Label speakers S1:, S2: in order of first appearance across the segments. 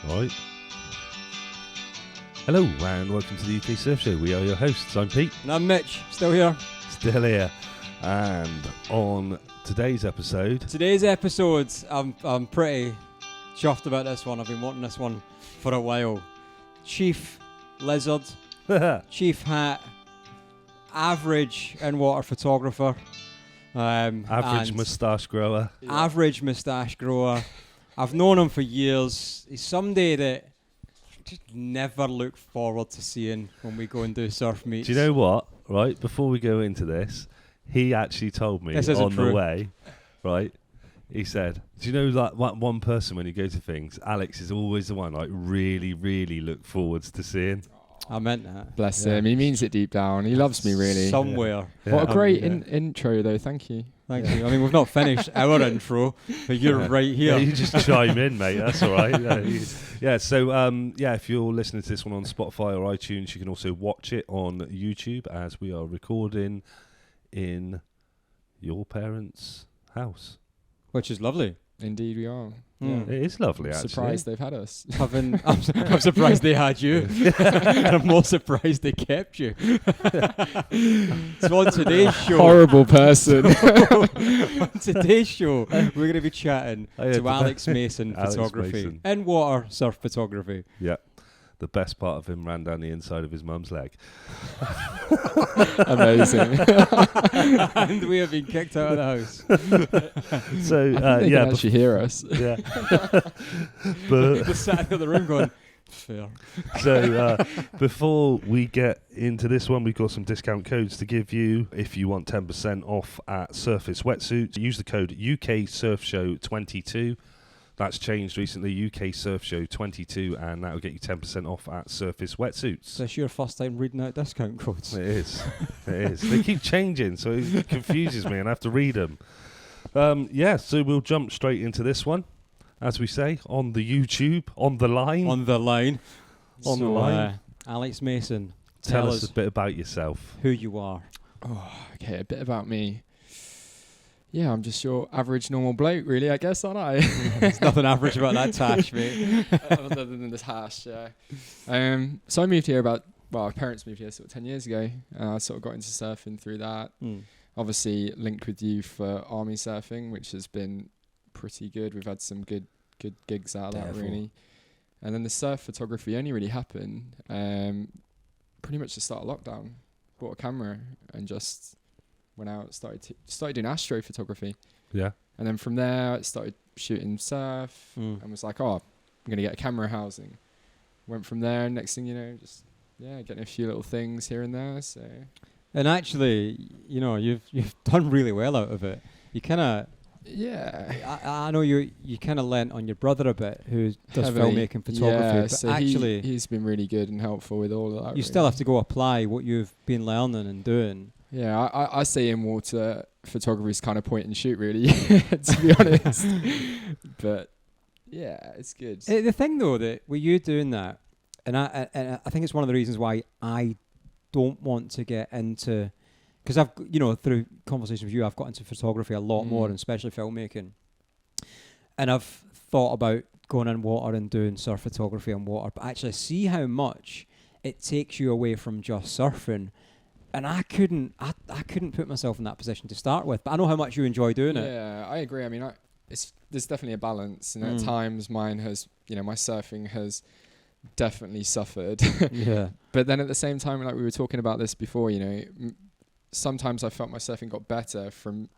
S1: Right. Hello and welcome to the UK Surf Show. We are your hosts. I'm Pete.
S2: And I'm Mitch, still here.
S1: Still here. And on today's episode,
S2: I'm pretty chuffed about this one. I've been wanting this one for a while. Chief Lizard, Chief Hat, average in-water photographer.
S1: average moustache grower.
S2: Average moustache grower. I've known him for years. He's somebody that just never look forward to seeing when we go and do surf meets.
S1: Do you know what? Right, before we go into this, he actually told me on the way, right, he said, do you know like one person when you go to things, Alex is always the one like really, really look forwards to seeing.
S2: I meant that.
S3: Bless him. He means it deep down. He loves me, really.
S2: Somewhere.
S1: Yeah.
S3: What a great intro, though. Thank you.
S2: Thank you. I mean, we've not finished our intro, but you're right here.
S1: Yeah, you just chime in, mate. That's all right. So if you're listening to this one on Spotify or iTunes, you can also watch it on YouTube as we are recording in your parents' house.
S2: Which is lovely.
S3: Indeed, we are.
S2: Yeah.
S1: It is lovely, actually.
S3: Surprised they've had us.
S2: I'm surprised they had you. And I'm more surprised they kept you. So on today's show...
S3: Horrible person.
S2: On today's show, we're going to be chatting to Alex Mason photography. In water surf photography.
S1: Yeah. The best part of him ran down the inside of his mum's leg.
S3: Amazing.
S2: And we have been kicked out of the house.
S3: So they can actually hear us.
S1: Yeah.
S2: But just sat in the other room going, fair.
S1: So before we get into this one, we've got some discount codes to give you. If you want 10% off at Srface wetsuits, use the code UK Surf Show 22. That's changed recently, UK Surf Show 22, and that will get you 10% off at Srface wetsuits.
S2: Is this your first time reading out discount codes?
S1: It is. It is. They keep changing, so it confuses me, and I have to read them. So we'll jump straight into this one, as we say, on the YouTube, on the line.
S2: On the line.
S1: On the line.
S2: Alex Mason,
S1: Tell us a bit about yourself.
S2: Who you are.
S3: Oh, okay, a bit about me. Yeah, I'm just your average normal bloke, really, I guess, aren't I?
S2: There's nothing average about that tash, mate.
S3: Other than this hash, yeah. So I moved here my parents moved here sort of 10 years ago. I sort of got into surfing through that. Obviously linked with you for army surfing, which has been pretty good. We've had some good gigs out of that, really. And then the surf photography only really happened pretty much the start of lockdown. Bought a camera and just went out, started doing astrophotography. Yeah. And then from there, I started shooting surf and was like, I'm going to get a camera housing. Went from there, and next thing you know, just, getting a few little things here and there. So. And
S2: actually, you've done really well out of it. You kind of... Yeah. I know you kind of lent on your brother a bit, who does filmmaking photography. But
S3: so
S2: actually...
S3: He's been really good and helpful with all of that.
S2: You still have to go apply what you've been learning and doing.
S3: Yeah, I say in water photography is kind of point and shoot, really, to be honest. But yeah, it's good.
S2: The thing though, that with you doing that, and I think it's one of the reasons why I don't want to get into, because I've through conversations with you, I've got into photography a lot more, and especially filmmaking. And I've thought about going in water and doing surf photography on water, but actually see how much it takes you away from just surfing. And I couldn't put myself in that position to start with. But I know how much you enjoy doing it.
S3: Yeah, I agree. I mean, there's definitely a balance. And at times mine has, my surfing has definitely suffered. Yeah. But then at the same time, like we were talking about this before, sometimes I felt my surfing got better from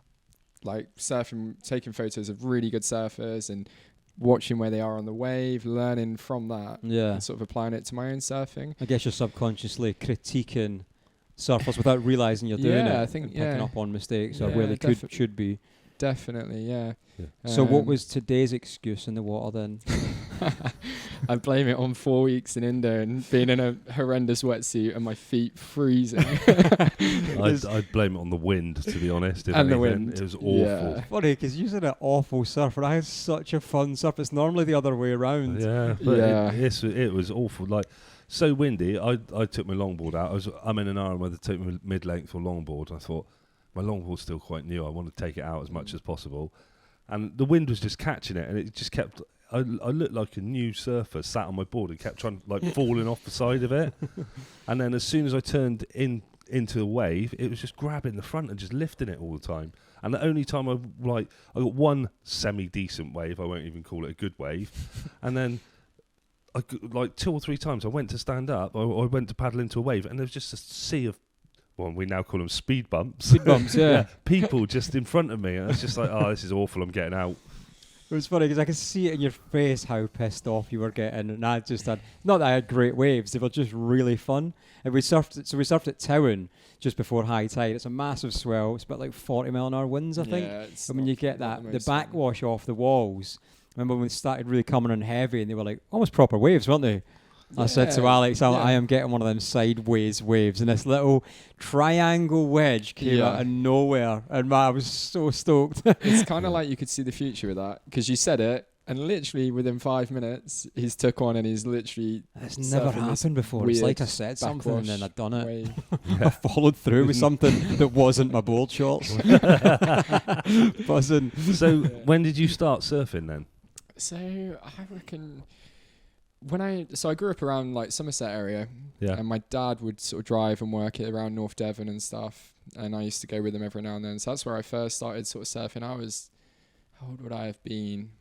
S3: like surfing, taking photos of really good surfers and watching where they are on the wave, learning from that. Yeah. And sort of applying it to my own surfing.
S2: I guess you're subconsciously critiquing surfers without realizing you're doing it.
S3: I think
S2: picking up on mistakes or where they should be.
S3: Definitely, yeah.
S2: So what was today's excuse in the water then?
S3: I blame it on 4 weeks in Indo and being in a horrendous wetsuit and my feet freezing.
S1: I'd blame it on the wind, to be honest.
S3: And the wind.
S1: It was awful.
S2: Yeah. Funny, because you're an awful surfer. I had such a fun surf. It's normally the other way around.
S1: Yeah, but it was awful. Like, so windy. I took my longboard out. I'm in an iron whether to take my mid-length or longboard. I thought, my longboard's still quite new. I want to take it out as much as possible. and the wind was just catching it, and it just kept. I looked like a new surfer sat on my board and kept trying like falling off the side of it, and then as soon as I turned into a wave, it was just grabbing the front and just lifting it all the time. And the only time I got one semi-decent wave, I won't even call it a good wave, and then like 2 or 3 times I went to stand up, I went to paddle into a wave, and there was just a sea of, well, we now call them speed bumps.
S2: Speed bumps, yeah.
S1: People just in front of me, and it's just like, oh, this is awful, I'm getting out.
S2: It was funny because I could see it in your face how pissed off you were getting, and I just had, not that I had great waves, they were just really fun. And we surfed at Towan just before high tide. It's a massive swell. It's about like 40 mile an hour winds, I think. And when you get that, the backwash off the walls, remember when it started really coming in heavy, and they were like almost proper waves, weren't they? I said to Alex, I am getting one of them sideways waves, and this little triangle wedge came out of nowhere, and man, I was so stoked.
S3: It's kind of like you could see the future with that, because you said it, and literally within 5 minutes, he's took on and he's literally...
S2: It's never happened before. It's like I said something and then I'd done it.
S3: I
S2: followed through with something that wasn't my board shorts. Buzzing.
S1: So when did you start surfing then?
S3: So I reckon... I grew up around like Somerset area, and my dad would sort of drive and work it around North Devon and stuff, and I used to go with him every now and then. So that's where I first started sort of surfing. How old would I have been?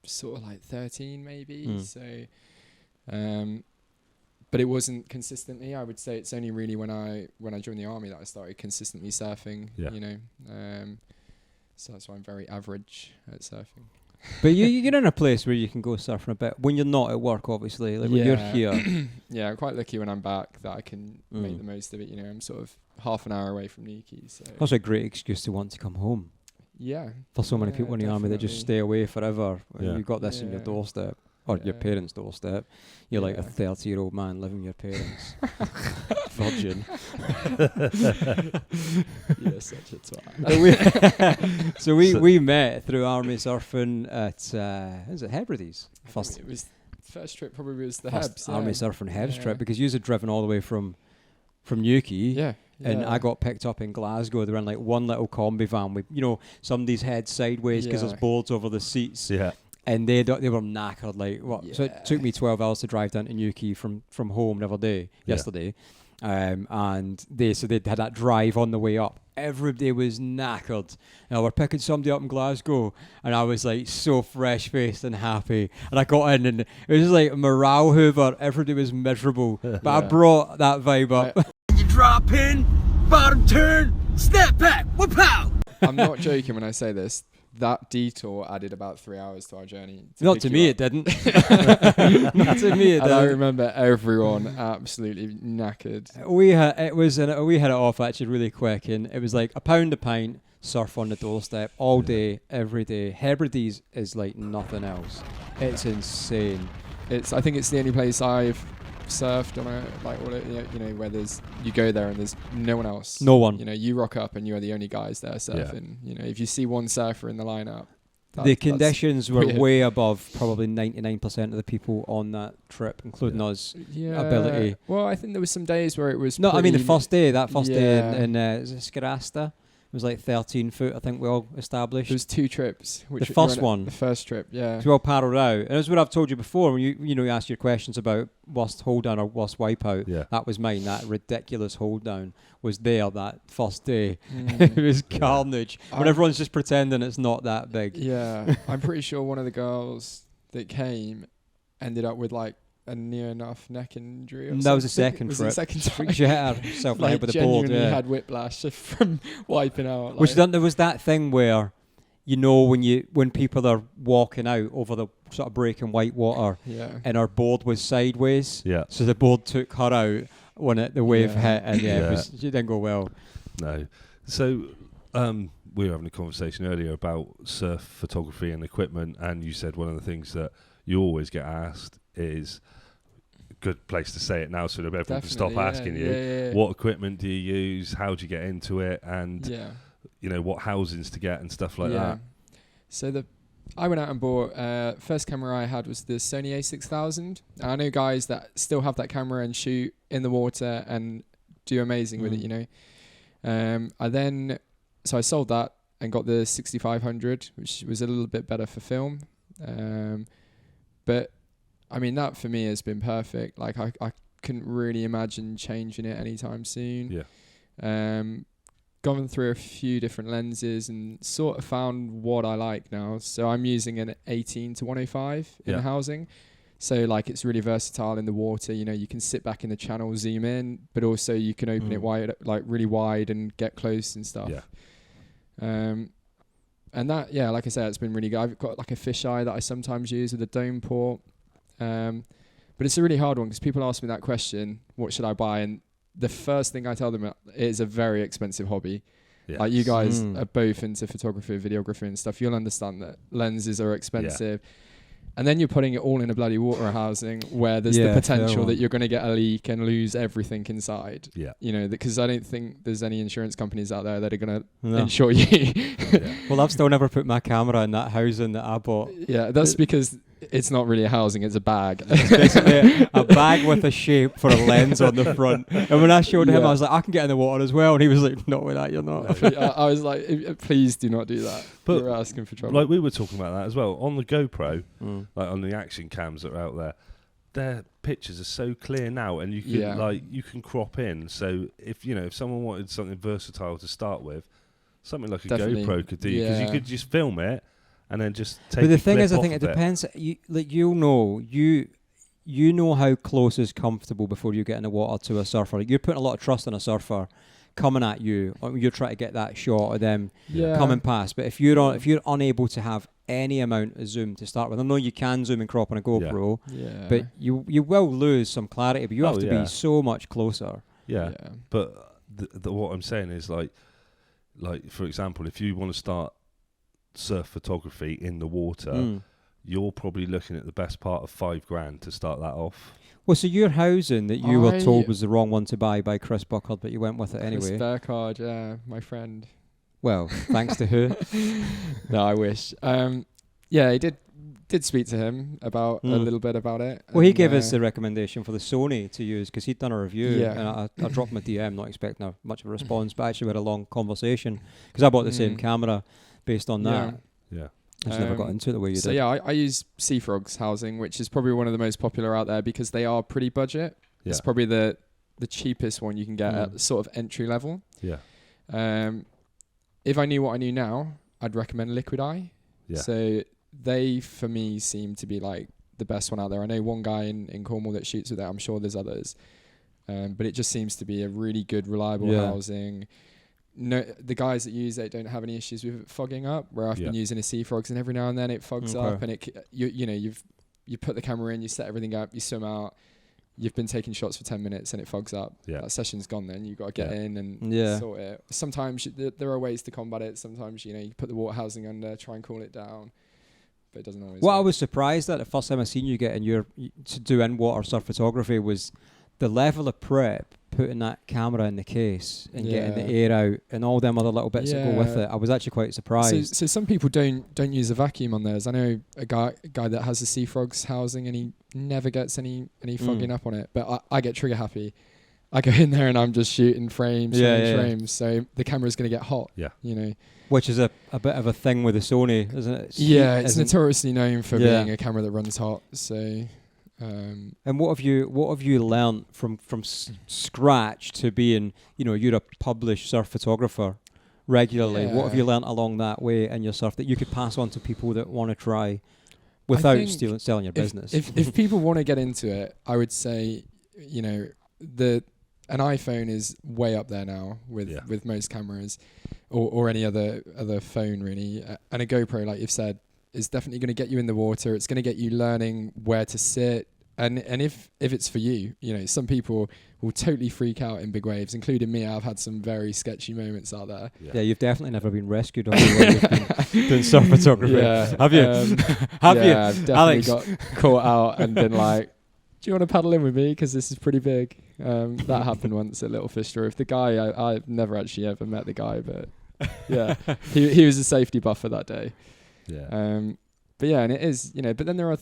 S3: Sort of like 13 maybe. So, but it wasn't consistently. I would say it's only really when I joined the army that I started consistently surfing. You know, so that's why I'm very average at surfing.
S2: But you're in a place where you can go surfing a bit when you're not at work, obviously. Like when you're here.
S3: Yeah, I'm quite lucky when I'm back that I can make the most of it. You know, I'm sort of half an hour away from Newquay. So
S2: that's a great excuse to want to come home.
S3: Yeah.
S2: For so many people in the army that just stay away forever.
S1: Yeah.
S2: You've got this on your doorstep. Or your parents' doorstep. You're like a 30-year-old man living with your parents. Virgin.
S3: You're such a twat.
S2: So we met through army surfing at is it Hebrides? First,
S3: it was first trip probably was the
S2: first
S3: Hebs.
S2: Army surfing Hebs trip, because you had driven all the way from Newquay.
S3: Yeah.
S2: And I got picked up in Glasgow. They were in like one little combi van with, somebody's head sideways because there's boards over the seats. Yeah. And they were knackered, like what? Yeah. So it took me 12 hours to drive down to Newquay from home the other day, yesterday. And they had that drive on the way up. Everybody was knackered. Now we're picking somebody up in Glasgow, and I was like so fresh-faced and happy. And I got in, and it was like morale hoover. Everybody was miserable, but I brought that vibe up.
S4: You drop in, bottom turn, step back, whoop out.
S3: I'm not joking when I say this. That detour added about 3 hours to our journey.
S2: Not to me, it didn't. Not to me, it didn't.
S3: I remember everyone absolutely knackered.
S2: We had it off actually really quick, and it was like £1 a pint, surf on the doorstep all day, every day. Hebrides is like nothing else. It's insane.
S3: I think it's the only place I've surfed on where you go there and there's no one else.
S2: No one.
S3: You rock up and you are the only guys there surfing. If you see one surfer in the lineup,
S2: the conditions were way above probably 99% of the people on that trip, including us. Ability.
S3: Well, I think there was some days where it was.
S2: No, I mean the first day. That first day in Srface. It was like 13 foot, I think we all established.
S3: There was 2 trips.
S2: The first one.
S3: The first trip, yeah.
S2: So we all paddled out. And that's what I've told you before, when you asked your questions about worst hold down or worst wipeout. Yeah. That was mine. That ridiculous hold down was there that first day. It was carnage. When everyone's just pretending it's not that big.
S3: Yeah. I'm pretty sure one of the girls that came ended up with like a near enough neck injury.
S2: That was the second trip.
S3: The second time.
S2: She hit herself
S3: like
S2: with the board.
S3: Genuinely had whiplash from wiping out.
S2: Which then there was that thing where, when people are walking out over the sort of breaking white water, and her board was sideways. Yeah. So the board took her out when the wave hit, and it didn't go well.
S1: No. So we were having a conversation earlier about surf photography and equipment, and you said one of the things that you always get asked is, good place to say it now so that everyone can stop asking you, what equipment do you use, how do you get into it, and what housings to get and stuff like that.
S3: So I went out and bought, first camera I had was the Sony A6000. I know guys that still have that camera and shoot in the water and do amazing with it, I sold that and got the 6500, which was a little bit better for film. But I mean, that for me has been perfect. Like I couldn't really imagine changing it anytime soon. Yeah. Gone through a few different lenses and sort of found what I like now. So I'm using an 18 to 105 in the housing. So like it's really versatile in the water. You know, you can sit back in the channel, zoom in, but also you can open it wide, like really wide, and get close and stuff. Yeah. And that, yeah, like I said, it's been really good. I've got like a fisheye that I sometimes use with a dome port. But it's a really hard one because people ask me that question, what should I buy? And the first thing I tell them, it is a very expensive hobby. Yes. Like you guys are both into photography, videography and stuff. You'll understand that lenses are expensive. Yeah. And then you're putting it all in a bloody water housing where there's the potential that you're going to get a leak and lose everything inside. Yeah. You know, because I don't think there's any insurance companies out there that are going to insure you.
S2: Well, I've still never put my camera in that housing that I bought.
S3: Yeah, that's because it's not really a housing, it's a bag.
S2: It's basically a bag with a shape for a lens on the front. And when I showed him, I was like, I can get in the water as well. And he was like, not with that, you're not.
S3: I was like, please do not do that. But you're asking for trouble.
S1: Like we were talking about that as well. On the GoPro, like on the action cams that are out there, their pictures are so clear now, and you can you can crop in. So if someone wanted something versatile to start with, something like a GoPro could do, because you could just film it and then just take.
S2: But the thing is, I think it depends. You know how close is comfortable before you get in the water to a surfer. Like, you're putting a lot of trust in a surfer coming at you. You're trying to get that shot of them coming past. But if you're unable to have any amount of zoom to start with, I know you can zoom and crop on a GoPro, but you will lose some clarity. But you have to be so much closer.
S1: Yeah. But what I'm saying is like for example, if you want to start surf photography in the water, you're probably looking at the best part of $5,000 to start that off.
S2: Well, so your housing that you were told was the wrong one to buy by Chris Buckard, but you went with it anyway.
S3: Chris Buckard, yeah, my friend.
S2: Well, thanks to who?
S3: No, I wish. Yeah, he did speak to him about a little bit about it.
S2: Well, he gave us the recommendation for the Sony to use because he'd done a review, and I dropped him a DM, not expecting much of a response, but actually we had a long conversation because I bought the same camera based on that. Yeah. I just never got into it the way you did.
S3: So yeah, I use Srface housing, which is probably one of the most popular out there because they are pretty budget. Yeah. It's probably the cheapest one you can get at sort of entry level. Yeah. If I knew what I knew now, I'd recommend Liquid Eye. Yeah. So they, for me, seem to be like the best one out there. I know one guy in Cornwall that shoots with it. I'm sure there's others. But it just seems to be a really good, reliable housing. No, the guys that use it don't have any issues with it fogging up. Where I've been using a Srface, and every now and then it fogs up, and you put the camera in, you set everything up, you swim out, you've been taking shots for 10 minutes, and it fogs up. Yeah, that session's gone. Then you've got to get in and sort it. Sometimes there are ways to combat it. Sometimes you put the water housing under, try and cool it down, but it doesn't always.
S2: What I was surprised at the first time I seen you get to do in water surf photography was the level of prep, putting that camera in the case and getting the air out and all them other little bits that go with it. I was actually quite surprised.
S3: So some people don't use a vacuum on theirs. I know a guy that has a Srface housing and he never gets any fogging up on it. But I get trigger happy. I go in there and I'm just shooting frames. So the camera's going to get hot. Yeah.
S2: Which is a bit of a thing with the Sony, isn't it?
S3: It's notoriously known for being a camera that runs hot. So.
S2: And what have you learned from scratch to being, you're a published surf photographer regularly? What have you learned along that way in your surf that you could pass on to people that want to try without selling your business?
S3: If people want to get into it, I would say, an iPhone is way up there now with most cameras or any other phone really, and a GoPro, like you've said, is definitely going to get you in the water. It's going to get you learning where to sit. And if it's for you, some people will totally freak out in big waves, including me. I've had some very sketchy moments out there.
S2: Yeah, you've definitely never been rescued on you've been doing surf photography. Yeah. Have you? Have you?
S3: I've definitely
S2: Alex
S3: got caught out and been like, do you want to paddle in with me? Because this is pretty big. That happened once at Little Fish If the guy, I've never actually ever met the guy, but yeah, he was a safety buffer that day. Yeah. But yeah, and it is, but then there are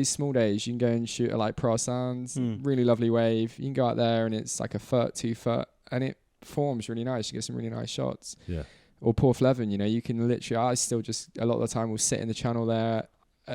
S3: small days, you can go and shoot at like Pro Sands, really lovely wave. You can go out there and it's like a foot, 2 foot, and it forms really nice. You get some really nice shots. Yeah. or Porthleven, you know, you can literally, I still just a lot of the time will sit in the channel there,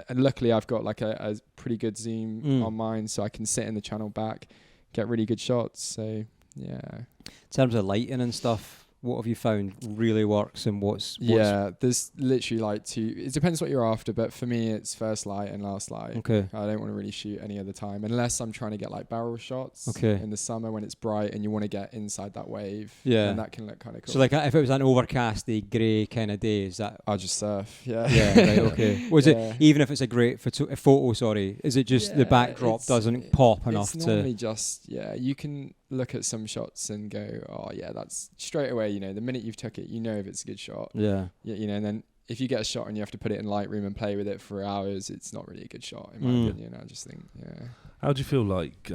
S3: and luckily I've got like a pretty good zoom on mine, so I can sit in the channel back, get really good shots. So yeah.
S2: In terms of lighting and stuff, what have you found really works and what's
S3: yeah, there's literally like it depends what you're after, but for me it's first light and last light.
S2: Okay.
S3: I don't want to really shoot any other time unless I'm trying to get like barrel shots
S2: Okay.
S3: in the summer when it's bright and you want to get inside that wave.
S2: Yeah.
S3: And that can look kind of cool.
S2: So like if it was an overcasty grey kind of day, is that
S3: I'll just surf. Yeah.
S2: yeah, right, okay. Was
S3: Yeah.
S2: it, even if it's a great photo, sorry, is it just the backdrop doesn't pop enough
S3: it's
S2: to...
S3: normally just, you can look at some shots and go, oh yeah, that's straight away, you know, the minute you've took it, you know if it's a good shot.
S2: Yeah.
S3: You know, and then if you get a shot and you have to put it in Lightroom and play with it for hours, it's not really a good shot, in my opinion. I just think, yeah.
S1: How do you feel like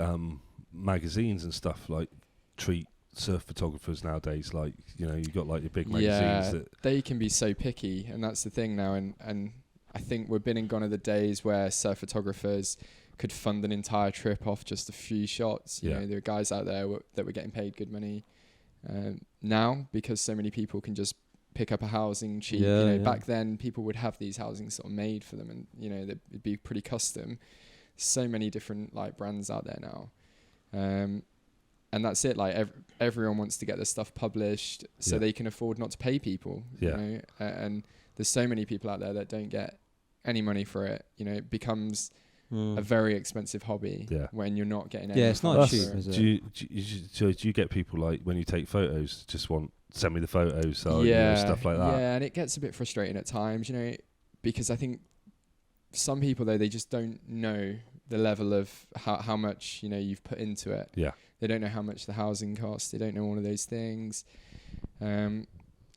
S1: magazines and stuff like treat surf photographers nowadays? Like, you know, you've got like your big magazines that
S3: they can be so picky, and that's the thing now. And I think we've been and gone are the days where surf photographers could fund an entire trip off just a few shots. You know, there are guys out there that were getting paid good money now because so many people can just pick up a housing cheap. You know, back then people would have these housings sort of made for them, and you know it'd be pretty custom. So many different like brands out there now, and that's it. Like everyone wants to get their stuff published so they can afford not to pay people. You know, and there's so many people out there that don't get any money for it. You know, it becomes a very expensive hobby when you're not getting any.
S2: Yeah, it's not cheap,
S1: it?
S2: is it?
S1: Do you get people like when you take photos just want send me the photos or you know, stuff like that?
S3: Yeah, and it gets a bit frustrating at times, you know, because I think some people though, they just don't know the level of how much, you know, you've put into it. Yeah. They don't know how much the housing costs. They don't know all of those things. And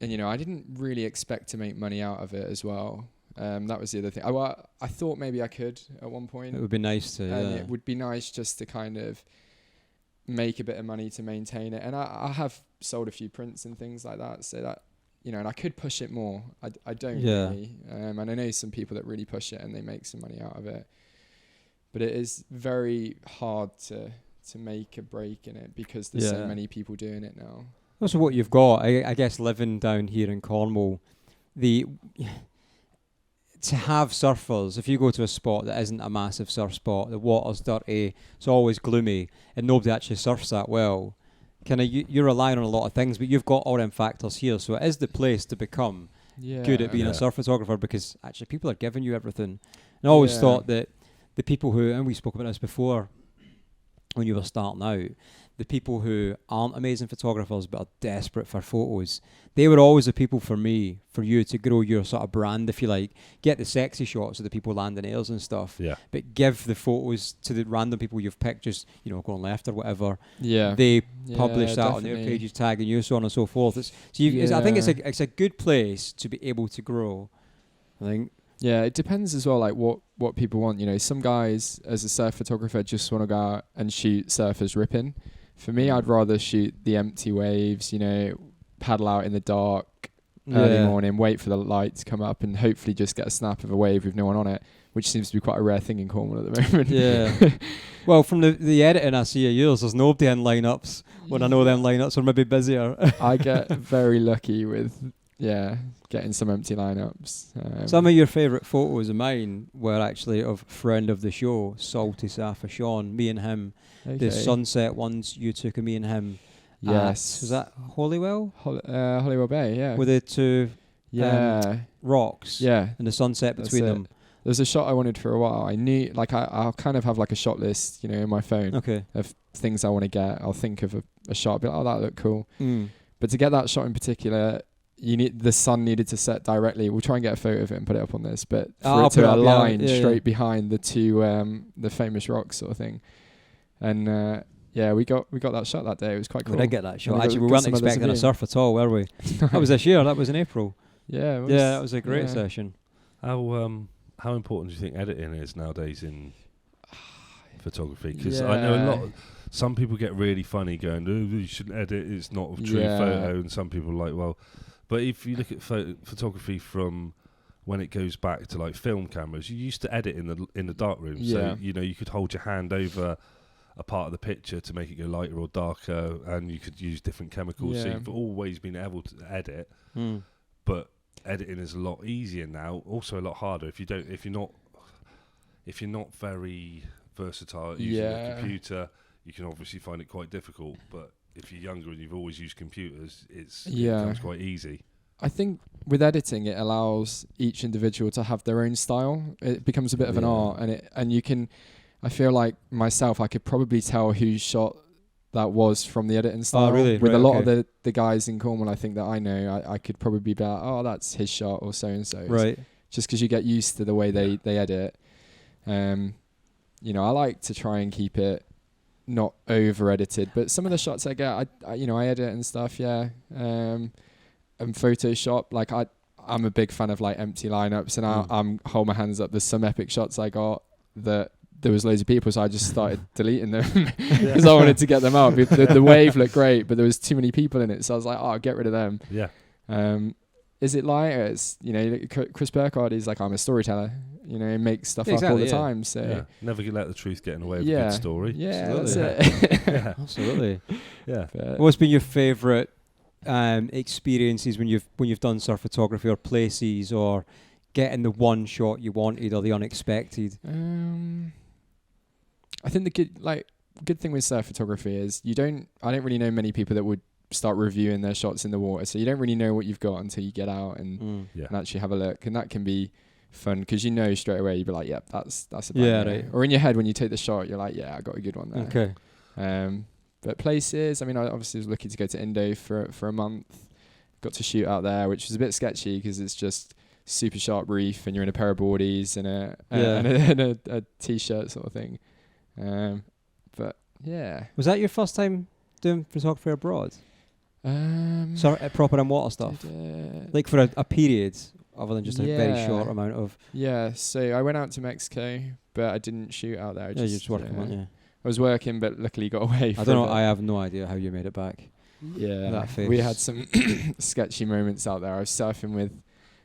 S3: you know, I didn't really expect to make money out of it as well. That was the other thing. I thought maybe I could at one point.
S2: It would be nice to,
S3: it would be nice just to kind of make a bit of money to maintain it. And I have sold a few prints and things like that, so that, you know, and I could push it more. I don't really. And I know some people that really push it and they make some money out of it. But it is very hard to make a break in it because there's so many people doing it now.
S2: Also what you've got, I guess living down here in Cornwall, to have surfers, if you go to a spot that isn't a massive surf spot, the water's dirty, it's always gloomy, and nobody actually surfs that well, kind of you're relying on a lot of things, but you've got all them factors here, so it is the place to become good at being a surf photographer because actually people are giving you everything. And I always thought that the people who, and we spoke about this before when you were starting out, the people who aren't amazing photographers but are desperate for photos, they were always the people for you to grow your sort of brand, if you like. Get the sexy shots of the people landing airs and stuff, but give the photos to the random people you've picked, just, you know, going left or whatever. They publish that on their pages, tagging you, so on and so forth. I think it's a good place to be able to grow, I think.
S3: Yeah, it depends as well, like what people want. You know, some guys as a surf photographer just want to go out and shoot surfers ripping. For me, I'd rather shoot the empty waves, you know, paddle out in the dark early morning, wait for the light to come up and hopefully just get a snap of a wave with no one on it, which seems to be quite a rare thing in Cornwall at the moment.
S2: Yeah. Well, from the editing I see of yours, there's nobody in lineups when I know them lineups are maybe busier.
S3: I get very lucky with, getting some empty lineups.
S2: Some of your favourite photos of mine were actually of friend of the show, Salty Safa Sean, me and him. The sunset ones you took of me and him.
S3: Yes.
S2: Was that Holywell?
S3: Holywell Bay, yeah.
S2: With the two rocks.
S3: Yeah.
S2: And the sunset between them.
S3: There's a shot I wanted for a while. I knew, like, I'll kind of have like a shot list, you know, in my phone of things I want to get. I'll think of a shot, be like, oh, that looked cool. But to get that shot in particular, the sun needed to set directly. We'll try and get a photo of it and put it up on this, but for it to align straight behind the two, the famous rocks sort of thing. And we got that shot that day. It was quite cool.
S2: We did get that shot. Actually, we weren't expecting a surf at all, were we? That was this year. That was in April.
S3: Yeah.
S2: That was a great session.
S1: How important do you think editing is nowadays in photography? Because I know some people get really funny going, oh, you shouldn't edit, it's not a true photo, and some people are like, well, but if you look at photography from when it goes back to like film cameras, you used to edit in the darkroom, so you know you could hold your hand over a part of the picture to make it go lighter or darker, and you could use different chemicals. So you've always been able to edit. but editing is a lot easier now. Also, a lot harder if you're not very versatile at using a computer. You can obviously find it quite difficult. But if you're younger and you've always used computers, it becomes quite easy.
S3: I think with editing, it allows each individual to have their own style. It becomes a bit of an art, and you can. I feel like myself, I could probably tell whose shot that was from the editing style.
S2: Oh, really?
S3: With
S2: right,
S3: a lot
S2: okay.
S3: of the guys in Cornwall, I think that I know, I could probably be like, oh, that's his shot or so and so.
S2: Right.
S3: Just because you get used to the way they edit. You know, I like to try and keep it not over edited, but some of the shots I get, I edit and stuff. Yeah. And Photoshop, like I'm a big fan of like empty lineups, and I'm hold my hands up. There's some epic shots I got that there was loads of people, so I just started deleting them because I wanted to get them out. The wave looked great, but there was too many people in it, so I was like, oh, get rid of them.
S1: Yeah.
S3: Is it lighter? It's, you know, Chris Burkhardt is like, I'm a storyteller. You know, he makes stuff up all the time. So
S1: never let the truth get in the way of a good story.
S3: Yeah,
S2: Absolutely.
S3: that's it.
S2: Absolutely.
S1: Yeah.
S2: What's been your favourite experiences when you've done surf photography, or places, or getting the one shot you wanted, or the unexpected?
S3: I think the good thing with surf photography is I don't really know many people that would start reviewing their shots in the water, so you don't really know what you've got until you get out and actually have a look, and that can be fun because you know straight away. You'd be like, yep, that's a
S2: right.
S3: Or in your head when you take the shot, you're like, yeah, I got a good one there.
S2: Okay.
S3: But places, I mean, I obviously was lucky to go to Indo for a month. Got to shoot out there, which was a bit sketchy because it's just super sharp reef and you're in a pair of boardies and a t-shirt sort of thing. But yeah.
S2: Was that your first time doing photography abroad? Proper and water stuff? Like for a period, other than just a very short amount of...
S3: Yeah, so I went out to Mexico, but I didn't shoot out there.
S2: You're just working, weren't you?
S3: I was working, but luckily got away.
S2: I don't know. I have no idea how you made it back.
S3: Yeah,
S2: that face.
S3: We had some sketchy moments out there. I was surfing with...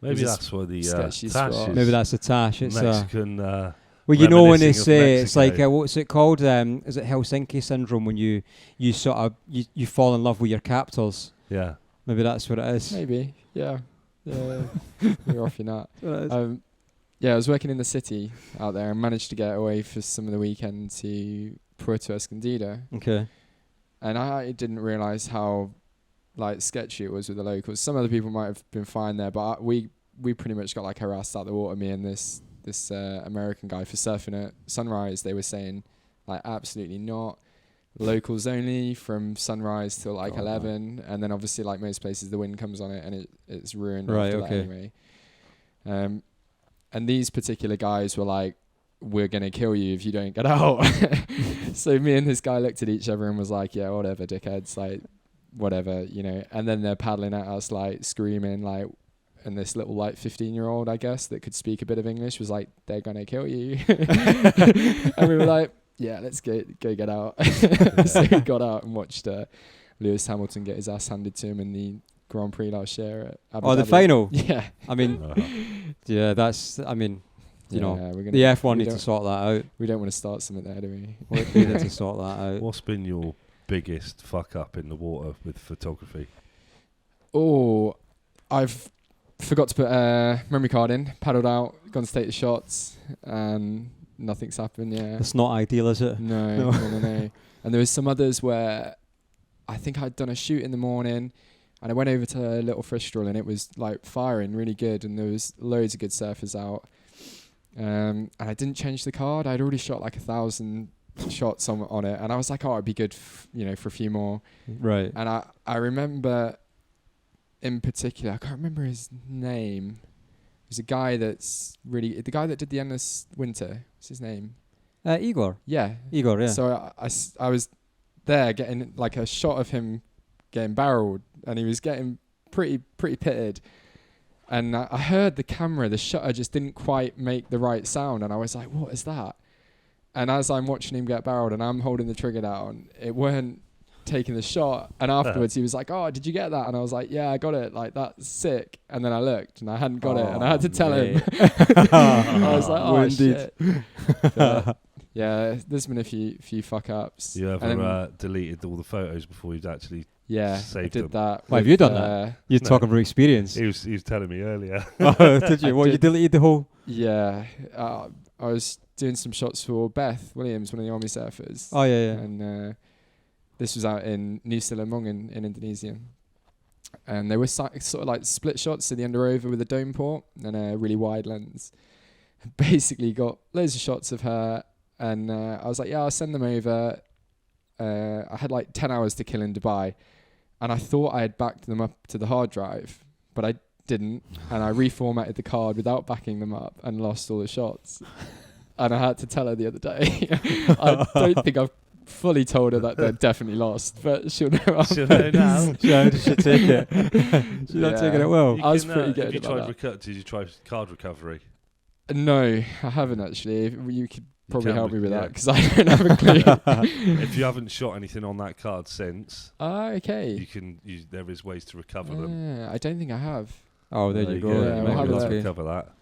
S1: Maybe that's where the Tash is.
S2: Maybe that's the Tash. It's
S1: Mexican...
S2: well, you know when they say it's like what's it called? Is it Helsinki syndrome, when you sort of you fall in love with your captors?
S1: Yeah.
S2: Maybe that's what it is.
S3: Maybe. Yeah. You're off your nut. Yeah, I was working in the city out there and managed to get away for some of the weekend to Puerto Escondido.
S2: Okay.
S3: And I didn't realise how like sketchy it was with the locals. Some other people might have been fine there, but we pretty much got like harassed out the water, me and this American guy, for surfing at sunrise. They were saying like absolutely not, locals only from sunrise till like 11, and then obviously like most places the wind comes on it and it's ruined after that anyway. And these particular guys were like, we're gonna kill you if you don't get out. So me and this guy looked at each other and was like, yeah, whatever, dickheads, like whatever, you know. And then they're paddling at us like screaming, like, and this little like 15-year-old, I guess, that could speak a bit of English was like, they're gonna kill you. And we were like, yeah, let's go get out. So we got out and watched Lewis Hamilton get his ass handed to him in the Grand Prix last year at Abu Dhabi.
S2: The final?
S3: Yeah.
S2: I mean, yeah, that's, I mean, you know, the F1 need to sort that out.
S3: We don't want to start something there, do we?
S2: We need to sort that out.
S1: What's been your biggest fuck up in the water with photography?
S3: Oh, I've forgot to put a memory card in, paddled out, gone to take the shots, and nothing's happened. Yeah,
S2: it's not ideal, is it?
S3: No. And there was some others where I think I'd done a shoot in the morning, and I went over to Little Fristrel, and it was like firing really good, and there was loads of good surfers out. And I didn't change the card. I'd already shot like 1,000 shots on it, and I was like, oh, it'd be good, for a few more.
S2: Right.
S3: And I remember, in particular, I can't remember his name. It was a guy the guy that did the Endless Winter. What's his name?
S2: Igor.
S3: Yeah.
S2: Igor, yeah.
S3: So I was there getting like a shot of him getting barreled, and he was getting pretty pitted. And I heard the shutter just didn't quite make the right sound, and I was like, what is that? And as I'm watching him get barreled and I'm holding the trigger down, it weren't taking the shot. And afterwards he was like, oh, did you get that? And I was like, yeah, I got it, like, that's sick. And then I looked and I hadn't got it, and I had to tell him. I was like, oh, shit. Yeah, there's been a few fuck ups.
S1: You ever deleted all the photos before you'd actually
S3: Yeah, I
S1: Saved
S3: did
S1: them.
S3: that.
S2: Why have
S3: with,
S2: you done that? You're
S1: No.
S2: talking from experience.
S1: He was telling me earlier.
S2: Oh, did you?
S3: I
S2: What, you
S3: did.
S2: deleted the whole...
S3: Yeah, I was doing some shots for Beth Williams, one of the army surfers.
S2: Oh, yeah, yeah.
S3: And this was out in Nusa Lembongan in Indonesia. And they were sort of like split shots in the under over with a dome port and a really wide lens. Basically got loads of shots of her, and I was like, yeah, I'll send them over. I had like 10 hours to kill in Dubai, and I thought I had backed them up to the hard drive, but I didn't, and I reformatted the card without backing them up and lost all the shots. And I had to tell her the other day. I don't think I've fully told her that they're definitely lost, but she'll know.
S1: She'll know now.
S2: She'll take it. She's not taking it well.
S3: I was pretty good
S1: Have you
S3: about
S1: tried did you try card recovery?
S3: No, I haven't actually. You could probably
S1: can
S3: help me with
S1: yeah.
S3: that, because I don't have a clue.
S1: If you haven't shot anything on that card since,
S3: Okay.
S1: you can. There is ways to recover them.
S3: I don't think I have.
S2: Oh, there you go.
S3: Yeah,
S2: It
S3: we'll
S2: might
S3: have
S2: be
S3: a
S1: Let's
S3: look.
S2: lucky.
S1: recover that.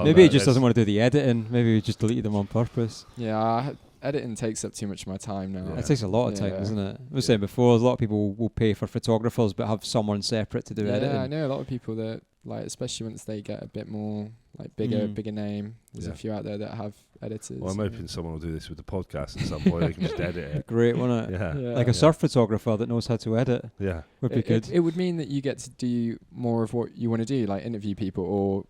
S2: Maybe he just doesn't want to do the editing. Maybe he just deleted them on purpose.
S3: Yeah, editing takes up too much of my time now.
S1: Yeah.
S2: It takes a lot of time,
S3: Yeah.
S2: doesn't it? I was saying before, a lot of people will pay for photographers but have someone separate to do
S3: Yeah,
S2: editing.
S3: I know a lot of people that, like, especially once they get a bit more like bigger name. There's
S1: Yeah.
S3: a few out there that have editors.
S1: Well, I'm hoping someone will do this with the podcast at some point. They can just edit it.
S2: Great, wouldn't it?
S1: Yeah.
S2: Like a surf photographer that knows how to edit
S1: Yeah.
S2: would be good.
S3: It would mean that you get to do more of what you want to do, like interview people or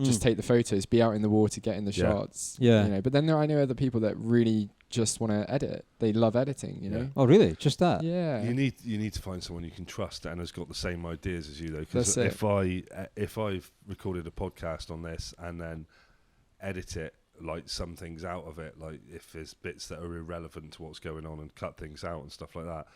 S3: just take the photos, be out in the water, get in the
S1: Yeah.
S3: shots.
S2: Yeah.
S3: You know, but then I know other people that really just want to edit. They love editing, you know.
S2: Oh, really? Just that?
S3: Yeah.
S1: You need to find someone you can trust and has got the same ideas as you, though. Because
S3: That's
S1: if I've recorded a podcast on this and then edit it, like some things out of it, like if there's bits that are irrelevant to what's going on and cut things out and stuff like that,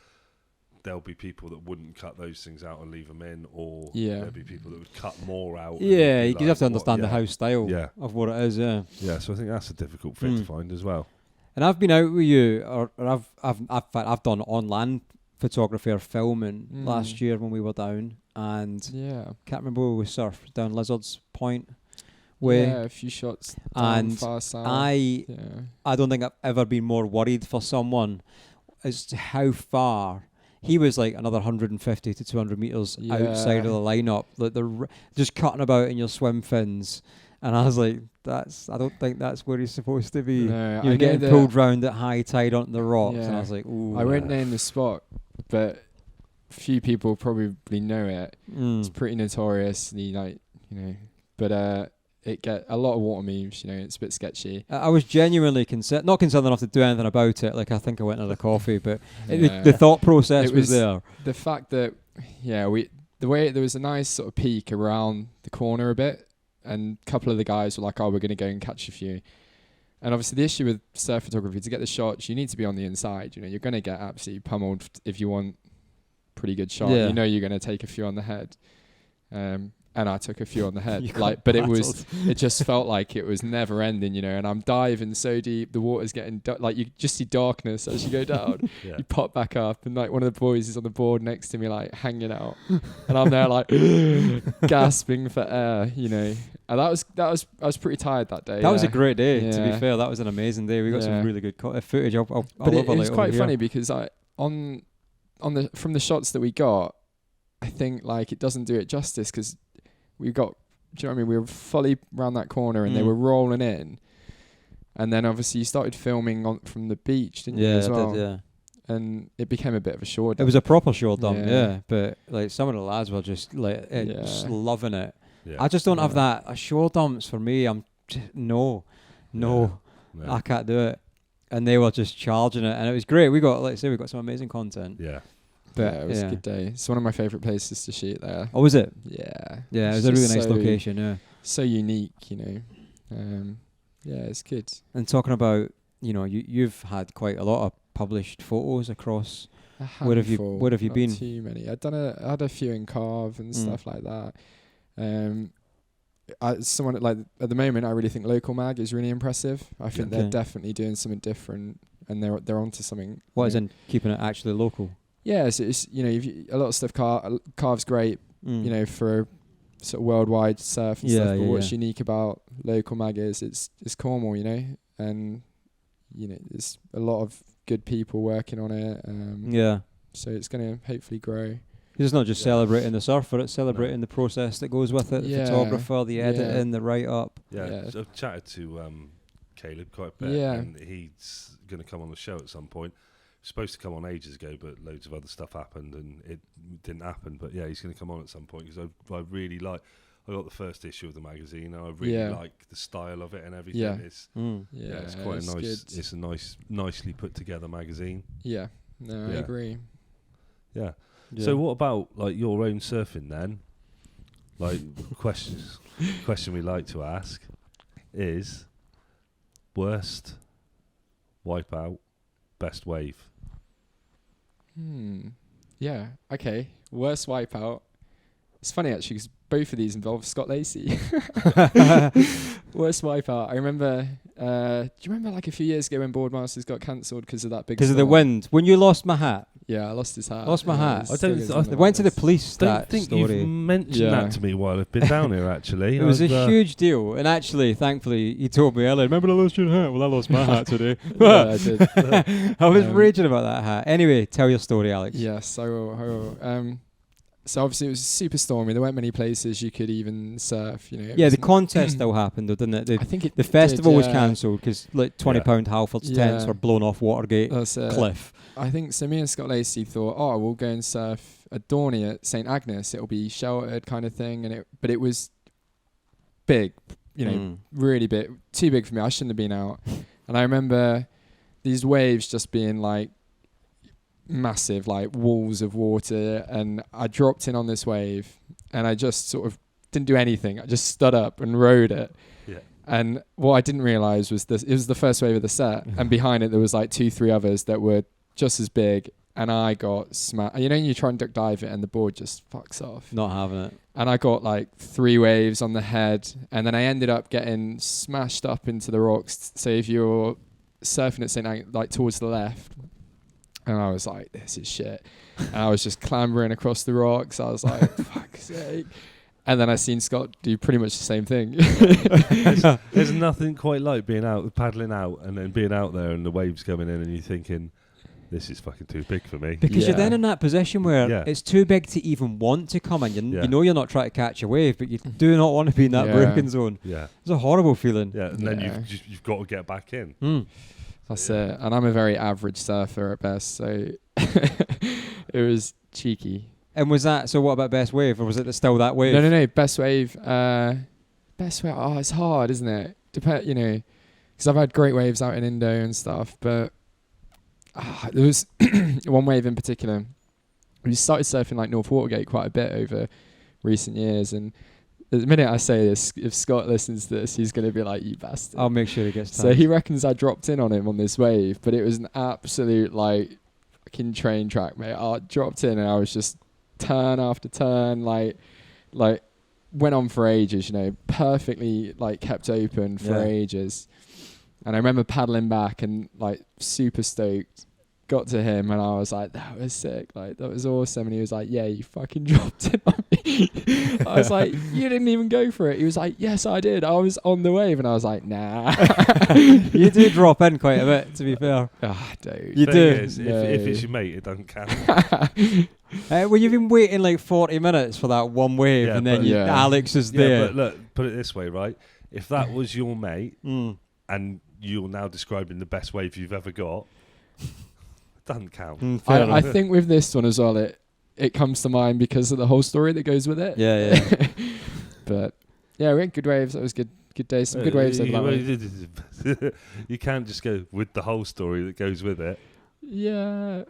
S1: there'll be people that wouldn't cut those things out and leave them in, or there'll be people that would cut more out.
S2: Yeah,
S1: and
S2: you
S1: be
S2: have to
S1: like,
S2: understand the
S1: yeah.
S2: house style
S1: Yeah.
S2: of what it is, yeah.
S1: Yeah, so I think that's a difficult fit to find as well.
S2: And I've been out with you, or I've done on land photography or filming last year when we were down, and can't remember where we surfed, down Lizard's Point way.
S3: Yeah, a few shots down
S2: And
S3: far south.
S2: I don't think I've ever been more worried for someone as to how far. He was like another 150 to 200 meters outside of the lineup, like just cutting about in your swim fins, and I was like, I don't think that's where he's supposed to be.
S3: No,
S2: You're
S3: I
S2: getting
S3: know
S2: pulled round at high tide onto the rocks, and I
S3: Yeah.
S2: was like, ooh.
S3: I won't name the spot, but few people probably know it. It's pretty notorious, but it get a lot of water memes, it's a bit sketchy.
S2: I was genuinely not concerned enough to do anything about it. Like, I think I went into the coffee, but the thought process
S3: It
S2: was there.
S3: The fact that, there was a nice sort of peak around the corner a bit, and a couple of the guys were like, oh, we're going to go and catch a few. And obviously the issue with surf photography, to get the shots, you need to be on the inside. You're going to get absolutely pummeled if you want pretty good shot.
S2: Yeah.
S3: You're going to take a few on the head. And I took a few on the head,
S2: You
S3: but
S2: got
S3: it just felt like it was never ending, and I'm diving so deep, the water's getting, you just see darkness as you go down.
S1: Yeah.
S3: You pop back up, and like one of the boys is on the board next to me, like hanging out, and I'm there like gasping for air, and I was pretty tired that day.
S2: That was a great day, to be
S3: Yeah.
S2: fair. That was an amazing day. We got some really good footage. I'll
S3: But it
S2: overlay
S3: was
S2: it
S3: quite
S2: over
S3: funny
S2: here.
S3: because from the shots that we got, I think like it doesn't do it justice, because we got, do you know what I mean? We were fully around that corner and they were rolling in, and then obviously you started filming from the beach, didn't you? As well?
S2: I did, yeah.
S3: And it became a bit of a shore dump.
S2: It was a proper shore dump,
S3: Yeah.
S2: yeah. But like some of the lads were just like just loving it.
S1: Yeah.
S2: I just don't have that. A shore dumps for me. No, I can't do it. And they were just charging it, and it was great. We got, we got some amazing content.
S1: Yeah.
S3: But it was a good day. It's one of my favourite places to shoot there.
S2: Oh, was it?
S3: Yeah.
S2: Yeah, it was
S3: It's
S2: a really
S3: just
S2: nice
S3: so-
S2: location. Yeah.
S3: So unique, yeah, it's good.
S2: And talking about, you've had quite a lot of published photos across. Where have you
S3: Not
S2: been?
S3: Too many. I had a few in Carve and stuff like that. Someone like at the moment, I really think Local Mag is really impressive. I think they're definitely doing something different, and they're onto something.
S2: What is in keeping it actually local?
S3: Yeah, so it's a lot of stuff. Carve's great, for sort of worldwide surf and stuff. But what's unique about Local Mag is it's Cornwall, and there's a lot of good people working on it. So it's going to hopefully grow.
S2: It's not just celebrating the surfer; it's celebrating the process that goes with it. The photographer, the editing, the write up.
S1: Yeah, so I've chatted to Caleb quite a bit, and he's going to come on the show at some point. Supposed to come on ages ago, but loads of other stuff happened, and it didn't happen. But yeah, he's going to come on at some point because I really like. I got the first issue of the magazine, and I really like the style of it and everything.
S3: Yeah.
S1: It's it's quite a nice. Good. It's a nicely put together magazine.
S3: Yeah, no, I agree.
S1: Yeah. So what about like your own surfing then? Like question we like to ask is worst wipeout, best wave.
S3: Yeah. Okay. Worst wipeout. It's funny actually because both of these involve Scott Lacey. Worst wipeout. I remember. Do you remember like a few years ago when Boardmasters got cancelled because of that big?
S2: Because of the wind. When you lost my hat.
S3: Yeah, I lost his hat.
S2: Lost my hat.
S1: I
S2: went to the police.
S1: Don't think
S2: story.
S1: you've mentioned that to me while I've been down here. Actually,
S2: it was a huge deal. And actually, thankfully, he told me earlier. Remember I lost your hat? Well, I lost my hat today.
S3: Yeah, I did.
S2: I was raging about that hat. Anyway, tell your story, Alex.
S3: Yes, I will. So obviously it was super stormy. There weren't many places you could even surf. You know.
S2: Yeah, the contest still happened, though, didn't it?
S3: I think
S2: the festival was cancelled because like £20 Halfords tents were blown off Watergate cliff.
S3: I think so. Me and Scott Lacey thought, we'll go and surf at Dorney at St Agnes. It'll be sheltered kind of thing, but it was big, really big, too big for me. I shouldn't have been out. And I remember these waves just being like massive, like walls of water, and I dropped in on this wave, and I just sort of didn't do anything. I just stood up and rode it. Yeah. And what I didn't realise was it was the first wave of the set, and behind it there was like 2-3 others that were just as big, and I got smashed. You know, you try and duck dive it and the board just fucks off.
S2: Not having it.
S3: And I got like 3 waves on the head, and then I ended up getting smashed up into the rocks. So if you're surfing at St. Agnes, like towards the left, and I was like, this is shit. And I was just clambering across the rocks. I was like, fuck's sake. And then I seen Scott do pretty much the same thing.
S1: There's nothing quite like being out, paddling out, and then being out there and the waves coming in and you're thinking, this is fucking too big for me.
S2: Because you're then in that position where it's too big to even want to come in. You know you're not trying to catch a wave, but you do not want to be in that broken zone. Yeah. It's a horrible feeling.
S1: Yeah, and then you've got to get back in.
S3: That's it. And I'm a very average surfer at best, so it was cheeky.
S2: And was that, so what about best wave, or was it still that wave?
S3: No, best wave. Best wave, it's hard, isn't it? Because I've had great waves out in Indo and stuff, but there was one wave in particular. We started surfing like North Watergate quite a bit over recent years, and the minute I say this, if Scott listens to this, he's going to be like, you bastard.
S2: I'll make sure he gets
S3: So he reckons I dropped in on him on this wave, but it was an absolute like fucking train track, mate. I dropped in and I was just turn after turn, like went on for ages, perfectly like kept open for ages. And I remember paddling back and like super stoked. Got to him and I was like, that was sick, like that was awesome. And he was like, yeah, you fucking dropped it on me. I was like, you didn't even go for it. He was like, yes, I did, I was on the wave. And I was like, nah.
S2: You do drop in quite a bit, to be fair.
S3: Dude,
S2: you do.
S1: If it's your mate, it doesn't count.
S2: Well, you've been waiting like 40 minutes for that one wave, and then Alex is there.
S1: But look, put it this way, right? If that was your mate and you're now describing the best wave you've ever got, doesn't count.
S3: I think with this one as well, it comes to mind because of the whole story that goes with it.
S2: Yeah.
S3: But yeah, we had good waves. That was good days. Some good waves.
S1: You can't just go with the whole story that goes with it.
S3: Yeah.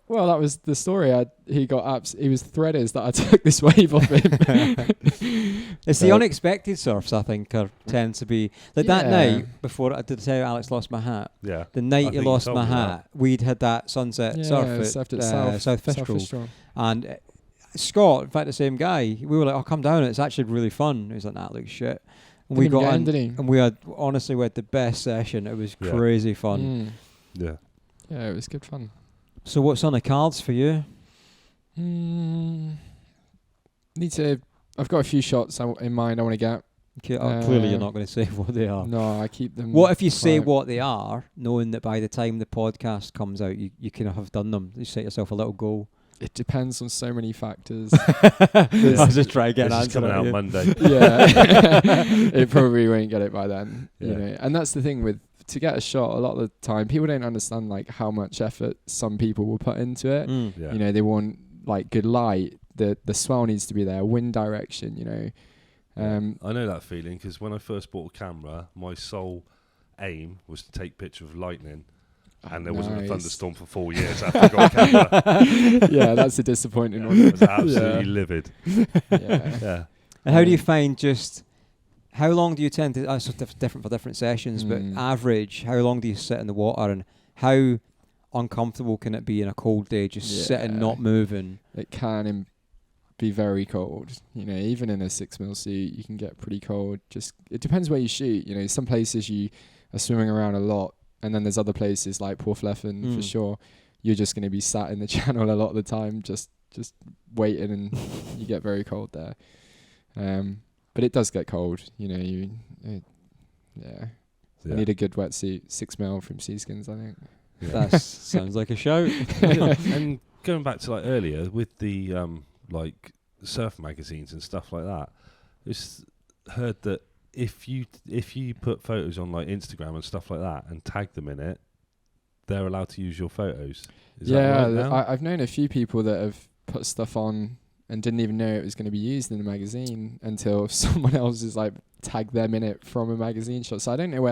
S3: Well, that was the story. He was threaders that I took this wave off him.
S2: It's the unexpected surfs, I think, tend to be like that night before I did tell you Alex lost my hat.
S1: Yeah.
S2: The night he lost my hat, we'd had that sunset surf at South Fistral. And Scott, in fact, the same guy, we were like, "Oh, come down! It's actually really fun." He was like, "Nah, looks shit." And we got in, and we had the best session. It was crazy fun.
S1: Yeah.
S3: Yeah, it was good fun.
S2: So what's on the cards for you?
S3: I've got a few shots in mind I want to get.
S2: Okay, clearly you're not going to say what they are.
S3: No, I keep them.
S2: What if you say
S3: quiet.
S2: what they are, knowing that by the time the podcast comes out, you kind of have done them? You set yourself a little goal.
S3: It depends on so many factors.
S2: I was just trying to get an
S1: This is
S2: answer
S1: coming out
S2: you.
S1: Monday.
S3: Yeah, it probably won't get it by then.
S1: Yeah.
S3: You know, and that's the thing with to get a shot. A lot of the time, people don't understand like how much effort some people will put into it.
S1: Yeah.
S3: You know, they want like good light. The swell needs to be there. Wind direction. You know.
S1: I know that feeling because when I first bought a camera, my sole aim was to take picture of lightning, and there wasn't a
S3: Nice.
S1: thunderstorm for 4 years after I got a camera.
S3: Yeah, that's a disappointing
S1: I
S3: one.
S1: was absolutely livid.
S3: Yeah.
S1: Yeah.
S2: And how do you find just how long do you tend to? It's different for different sessions, but average, how long do you sit in the water, and how uncomfortable can it be in a cold day just sitting not moving?
S3: It can be very cold. You know, even in a 6mm suit, you can get pretty cold. Just it depends where you shoot. You know, some places you are swimming around a lot, and then there's other places like Porthleffen for sure. You're just going to be sat in the channel a lot of the time, just waiting, and you get very cold there. But it does get cold. You know, I need a good wetsuit, 6mm from Seaskins, I think.
S1: Yeah.
S2: That sounds like a shout.
S1: And going back to like earlier with the like surf magazines and stuff like that, it's heard that if you put photos on like Instagram and stuff like that and tag them in it, they're allowed to use your photos. Is that right now?
S3: I've known a few people that have put stuff on and didn't even know it was going to be used in the magazine until someone else has like tagged them in it from a magazine shot. So I don't know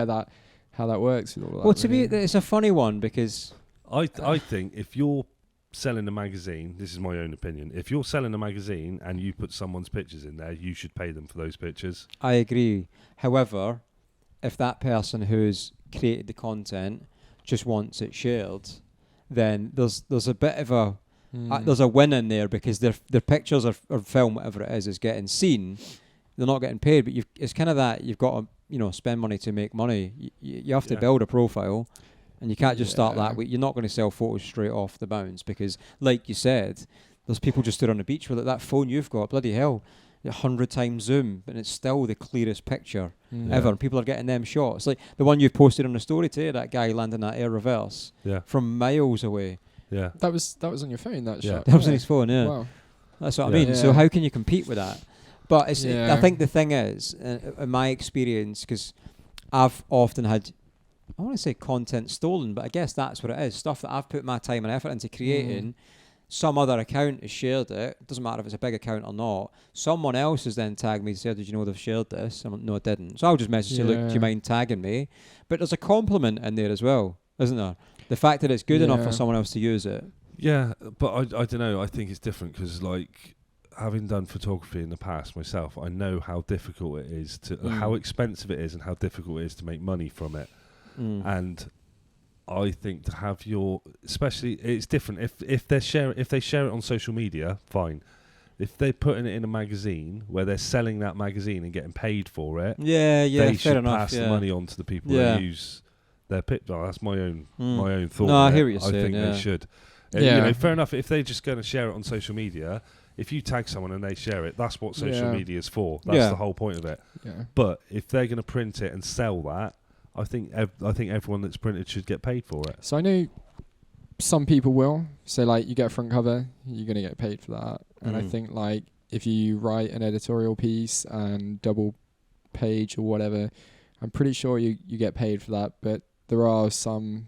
S3: how that works with all that.
S2: Well, it's a funny one because
S1: I think if you're selling a magazine, this is my own opinion, if you're selling a magazine and you put someone's pictures in there, you should pay them for those pictures.
S2: I agree. However, if that person who's created the content just wants it shared, then there's a bit of a there's a win in there because their pictures or film, whatever it is getting seen. They're not getting paid, but it's kind of that you've got to spend money to make money. You have to build a profile. And you can't just start that way. You're not going to sell photos straight off the bounce because, like you said, there's people just stood on the beach with it. That phone you've got, bloody hell, 100 times zoom, and it's still the clearest picture ever. And people are getting them shots. Like the one you've posted on the story today, that guy landing that air reverse from miles away.
S1: Yeah,
S3: that was on your phone. That shot.
S2: That was on his phone. Yeah,
S3: wow.
S2: That's what I mean. So how can you compete with that? But I think the thing is, in my experience, because I've often had, I want to say content stolen, but I guess that's what it is. Stuff that I've put my time and effort into creating. Some other account has shared it. It doesn't matter if it's a big account or not. Someone else has then tagged me and said, did you know they've shared this? No, I didn't. So I'll just message say, look, do you mind tagging me? But there's a compliment in there as well, isn't there? The fact that it's good enough for someone else to use it.
S1: Yeah, but I don't know. I think it's different because, like, having done photography in the past myself, I know how difficult it is how expensive it is and how difficult it is to make money from it. And I think to have especially it's different if they share it on social media, fine. If they're putting it in a magazine where they're selling that magazine and getting paid for it, they should pass the money on to the people who use their picture. That's my own thought.
S2: No, I hear what you're saying.
S1: I think they should. Fair enough. If they're just going to share it on social media, if you tag someone and they share it, that's what social media is for. That's the whole point of it. Yeah. But if they're going to print it and sell that, I think everyone that's printed should get paid for it.
S3: So I know some people will. So like you get a front cover, you're going to get paid for that. And I think like if you write an editorial piece and double page or whatever, I'm pretty sure you get paid for that. But there are some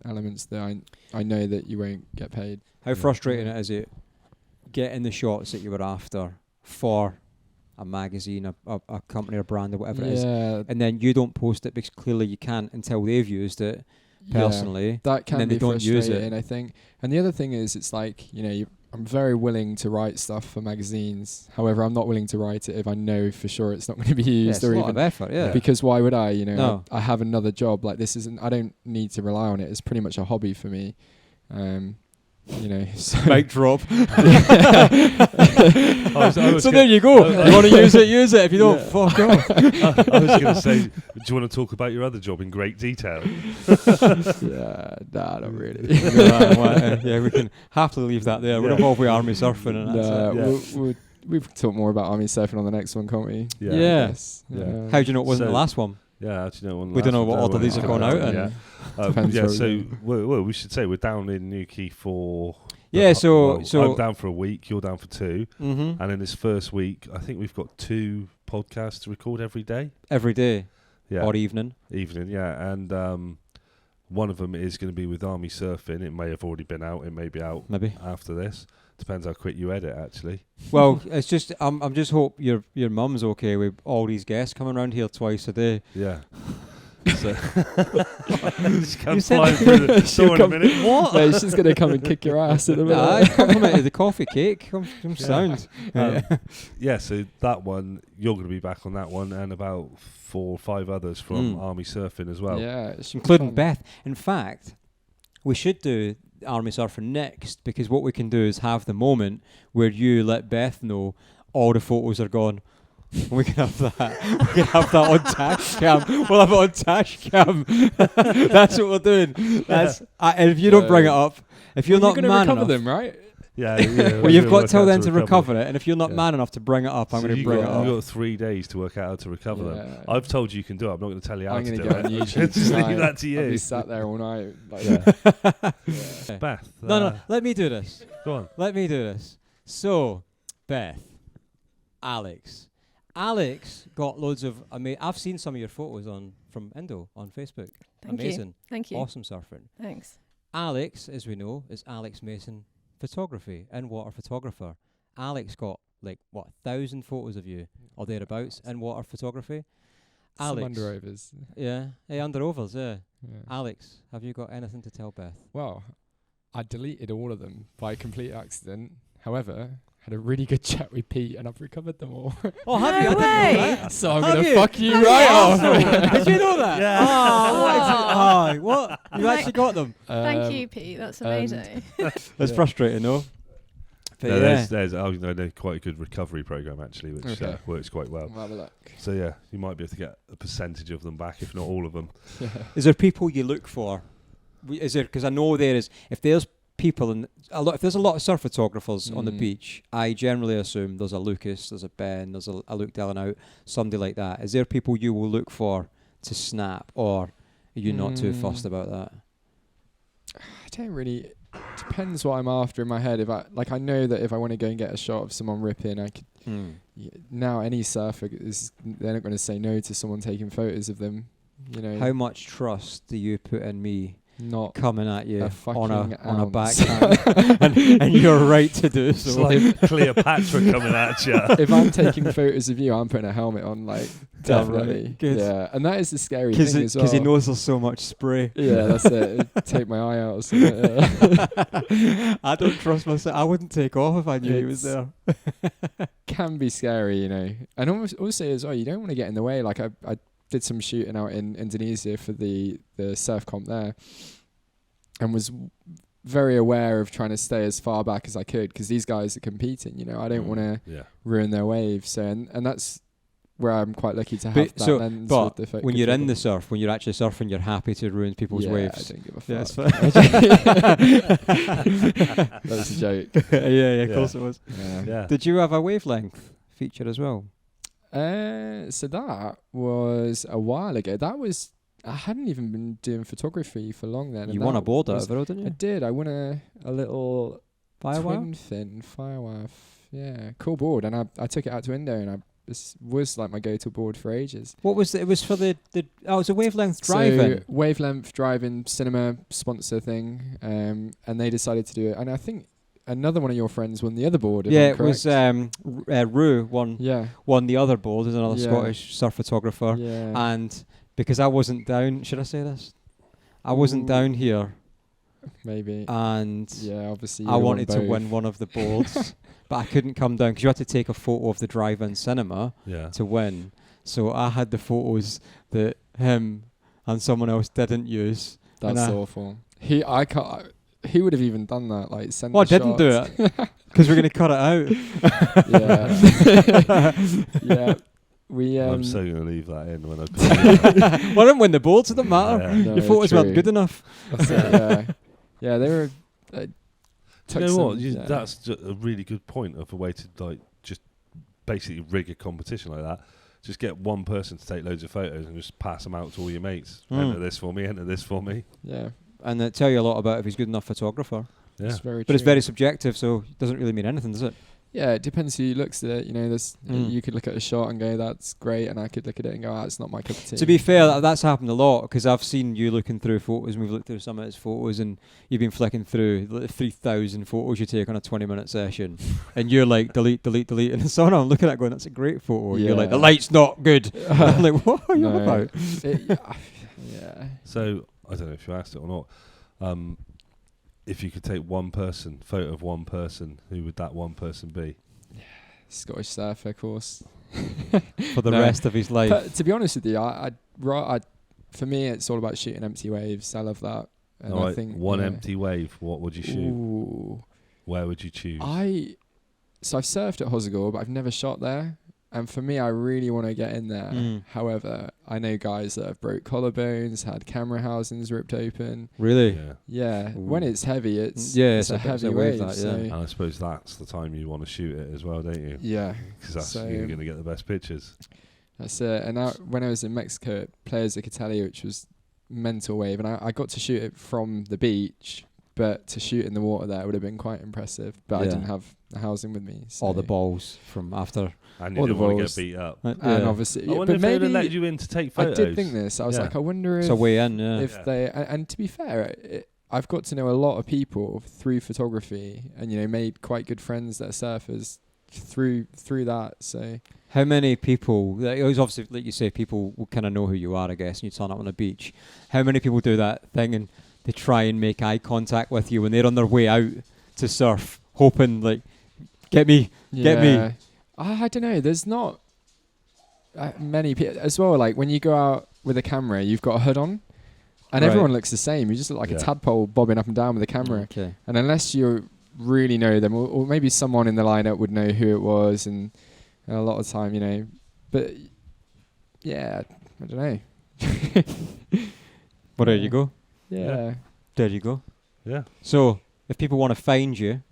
S3: elements that I know that you won't get paid.
S2: How frustrating is it getting the shots that you were after for a magazine, a company or brand or whatever it is, and then you don't post it because clearly you can't until they've used it personally.
S3: That can
S2: and then
S3: be
S2: they don't use it.
S3: I think. And the other thing is, it's like, I'm very willing to write stuff for magazines. However, I'm not willing to write it if I know for sure it's not going to be used.
S2: It's a lot of effort,
S3: because why would I? No. I have another job. Like I don't need to rely on it. It's pretty much a hobby for me. So
S2: mic drop.
S1: So
S2: there you go. You want to use it, use it. If you don't, fuck off.
S1: I was going to say, do you want to talk about your other job in great detail?
S3: Not really.
S2: We can happily leave that there. We're involved with army surfing and that's it.
S3: we've talked more about army surfing on the next one, can't we?
S1: Yeah.
S2: Yeah.
S3: Yes.
S1: Yeah.
S2: How do you know it wasn't
S1: So-
S2: the last one?
S1: Yeah, actually, no one.
S2: We don't know what order these have gone out in.
S1: Yeah,
S3: Depends
S1: yeah.
S3: where we
S1: So,
S3: go.
S1: well, we should say we're down in Newquay for.
S2: Yeah, so
S1: I'm down for a week. You're down for 2,
S2: Mm-hmm.
S1: and in this first week, I think we've got 2 podcasts to record every day.
S2: Every day
S1: Yeah,
S2: or evening.
S1: evening. Yeah, and one of them is going to be with army surfing. It may have already been out. It may be out
S2: Maybe.
S1: after this. Depends how quick you edit, actually.
S2: Well, it's just I'm just hope your mum's okay with all these guests coming around here twice a day.
S1: Yeah. So just come
S2: You said-
S1: flying through the
S3: She'll
S1: door in a
S3: come-
S1: minute. What?
S3: Mate, she's gonna come and kick your ass in a minute.
S2: I complimented the coffee cake. Come sound.
S1: Yeah, so that one, you're going to be back on that one, and about 4 or 5 others from Army Surfing as well.
S3: Yeah, it should be
S2: Including
S3: fun.
S2: Beth. In fact, we should do Army Surfing next, because what we can do is have the moment where you let Beth know all the photos are gone. And we can have that. We can have that on dash cam. We'll have it on dash cam. That's what we're doing. That's and if you don't bring it up, if you're
S3: Well,
S2: not
S3: gonna
S2: man
S3: recover
S2: enough,
S3: them, right?
S1: Yeah, yeah.
S2: well, you've got till then to recover it. And if you're not
S1: Yeah.
S2: man enough to bring it up, I'm
S1: So
S2: going to
S1: you
S2: bring
S1: got,
S2: it up.
S1: You've got 3 days to work out how to recover them.
S3: Yeah.
S1: I've told you can do it. I'm not going to tell you how
S3: I'm
S1: to
S3: gonna
S1: do
S3: go
S1: it.
S3: on YouTube
S1: Just
S3: tonight.
S1: leave that to
S3: I'll be
S1: you.
S3: sat there all night. Like,
S1: Yeah. Beth.
S2: No, let me do this.
S1: Go on.
S2: Let me do this. So, Beth, Alex got loads of. I've seen some of your photos from Indo on Facebook.
S5: Thank
S2: Amazing.
S5: you. Thank you.
S2: Awesome surfing.
S5: Thanks.
S2: Alex, as we know, is Alex Mason Photography and water photographer. Alex got 1,000 photos of you or thereabouts in water photography.
S3: some
S2: Alex,
S3: underovers.
S2: yeah, underovers, yeah.
S3: Yeah.
S2: Alex, have you got anything to tell Beth?
S3: Well, I deleted all of them by complete accident. However, had a really good chat with Pete, and I've recovered them all.
S2: Oh, have you?
S5: No
S2: I didn't know
S5: way.
S2: that.
S3: So I'm
S2: Have
S3: gonna
S2: you?
S3: fuck you
S5: Have
S3: right
S5: you?
S3: off.
S2: Did you know that?
S1: Yeah.
S2: Oh, what? You
S5: Thank-
S2: actually got them?
S5: Thank you, Pete. That's amazing.
S2: That's
S3: Yeah.
S2: frustrating, though. But
S1: No,
S2: yeah.
S1: there's quite a good recovery program actually, which
S3: Okay.
S1: works quite well.
S3: We'll have a look.
S1: So yeah, you might be able to get a percentage of them back, if not all of them.
S3: Yeah.
S2: Is there people you look for? Is there? Because I know there is. If there's people and if there's a lot of surf photographers on the beach, I generally assume there's a Lucas, there's a Ben, there's a Luke Delanout, somebody like that. Is there people you will look for to snap, or are you not too fussed about that?
S3: I don't really. Depends what I'm after in my head. If I know that if I want to go and get a shot of someone ripping, I could. Now any surfer they're not going to say no to someone taking photos of them. You know,
S2: How much trust do you put in me
S3: not
S2: coming at you
S3: a
S2: on
S3: fucking
S2: a
S3: ounce.
S2: backhand? and you're right to do
S1: It's
S2: so.
S1: like Cleopatra coming at you.
S3: If I'm taking photos of you, I'm putting a helmet on, like definitely.
S2: Good.
S3: Yeah, and that is the scary thing as well.
S2: Because he knows there's so much spray.
S3: Yeah, that's it. It'd take my eye out or something. Yeah.
S2: I don't trust myself. I wouldn't take off if I knew he was there.
S3: Can be scary, you know. And also as well, you don't want to get in the way. Like I did some shooting out in Indonesia for the surf comp there, and was very aware of trying to stay as far back as I could, because these guys are competing, you know. I don't want to ruin their waves. So and that's where I'm quite lucky to have that lens.
S2: But
S3: with the
S2: when you're in the surf, when you're actually surfing, you're happy to ruin people's waves.
S3: I don't give a fuck.
S2: Yeah, it's fine.
S3: That's a joke.
S2: yeah, of course it was.
S3: Yeah.
S2: Did you have a wavelength feature as well?
S3: So that was a while ago. I hadn't even been doing photography for long then.
S2: You
S3: and
S2: won a
S3: that
S2: board out
S3: was-
S2: of it, didn't
S3: I
S2: you?
S3: did. I won a little
S2: Firewire?
S3: twin fin Firewire. Yeah, cool board. And I took it out to Indo, and this was like my go-to board for ages.
S2: What was it? It was for it was a wavelength driving.
S3: So wavelength driving cinema sponsor thing, and they decided to do it. And I think another one of your friends won the other board. If
S2: Yeah,
S3: I'm
S2: it was
S3: correct.
S2: Rue
S3: Yeah.
S2: won the other board. There's another
S3: Yeah.
S2: Scottish surf photographer.
S3: Yeah.
S2: And because I wasn't down, should I say this? I wasn't
S3: Ooh.
S2: down here,
S3: Maybe.
S2: and
S3: Yeah, obviously.
S2: I wanted to win one of the boards, but I couldn't come down because you had to take a photo of the drive-in cinema to win. So I had the photos that him and someone else didn't use.
S3: That's awful. He would have even done that. Like, send.
S2: Well, I
S3: the
S2: didn't do
S3: shots.
S2: it because we're going to cut it out.
S3: Yeah. Yeah. We.
S1: I'm so going to leave that in when I put
S2: Well, I didn't win the boards. It doesn't matter.
S1: Yeah.
S3: No,
S2: Your photos weren't
S3: true.
S2: good enough.
S3: That's it, yeah. Yeah, they were.
S1: You know what? That's a really good point of a way to just basically rig a competition like that. Just get one person to take loads of photos and just pass them out to all your mates. Enter this for me, enter this for me.
S3: Yeah.
S2: And it tell you a lot about if he's good enough photographer.
S1: Yeah.
S3: It's very
S2: But it's
S3: true.
S2: very subjective, so it doesn't really mean anything, does it?
S3: Yeah, it depends who looks at it. You know, you could look at a shot and go, "That's great," and I could look at it and go, "It's not my cup of tea."
S2: To be fair, that's happened a lot because I've seen you looking through photos, and we've looked through some of his photos, and you've been flicking through the 3,000 photos you take on a 20-minute session, and you're like, delete, and so on. I'm looking at it going, that's a great photo. And you're like, the light's not good. I'm like, what are you on about?
S3: Yeah.
S1: So I don't know if you asked it or not. If you could take one photo of one person, who would that one person be?
S3: Scottish surfer, of course.
S2: For the rest of his life.
S3: But to be honest with you, for me, it's all about shooting empty waves. I love that. And
S1: All
S3: I
S1: right,
S3: think
S1: one empty wave. What would you shoot?
S3: Ooh.
S1: Where would you choose?
S3: So I've surfed at Hosogor, but I've never shot there. And for me, I really want to get in there. However, I know guys that have broke collarbones, had camera housings ripped open.
S2: Really?
S1: Yeah.
S3: When it's heavy, it's
S2: it's
S3: a heavy wave.
S1: And I suppose that's the time you want to shoot it as well, don't you?
S3: Yeah.
S1: Because that's you're going to get the best pictures.
S3: That's it. And when I was in Mexico at Playas de Catalia, which was mental wave, and I got to shoot it from the beach, but to shoot in the water there would have been quite impressive. But I didn't have the housing with me. So.
S2: All the balls from after.
S1: And you didn't want to get beat up.
S3: And obviously,
S1: I wonder if they would let you in to take photos.
S3: I did think this. I was like, I wonder if
S2: it's a way in.
S3: If they and to be fair, I've got to know a lot of people through photography, and made quite good friends that are surfers through that. So
S2: how many people? It was obviously, like you say, people will kind of know who you are, I guess, and you turn up on a beach. How many people do that thing and they try and make eye contact with you when they're on their way out to surf, hoping like, get me.
S3: I don't know. There's not many people as well. Like when you go out with a camera, you've got a hood on, and everyone looks the same. You just look like a tadpole bobbing up and down with a camera.
S2: Okay.
S3: And unless you really know them, or maybe someone in the lineup would know who it was, and a lot of time, But yeah, I don't know.
S2: Well, there you go.
S3: Yeah.
S2: There you go.
S1: Yeah.
S2: So if people want to find you.